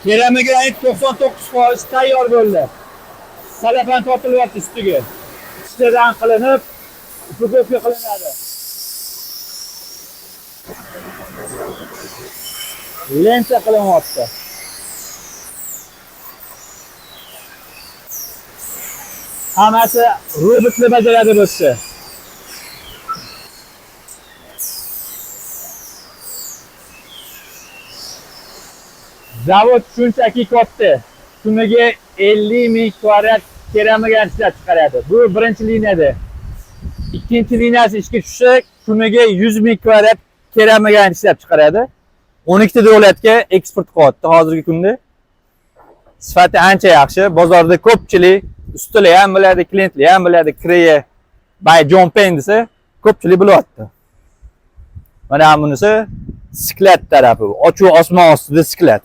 Keramik 99% tayyor bo'ldi. Salafan tortilyapti ustiga. Ustidan qilinib, upi qilinadi. Lenta qilinyapti. Hammasi robotlar bajaradi bo'lsa. Zavod shunchaki katta. Kuniga 50 ming kvadrat keramik ishlab chiqaradi. Bu birinchi liniyada. Ikkinchi liniyasi ishga tushsa, kuniga 100 ming kvadrat keramik ishlab chiqaradi. 12 davlatga eksport qilyapti hozirgi kunda. Sifati ancha yaxshi. Bozorda ko'pchilik ustilar ham biladi, klientlar ham biladi, Koreya by John Pen desa, ko'pchilik bilyapti. Mana bunisi siklat tarafi. Ochiq osmon ostida siklat.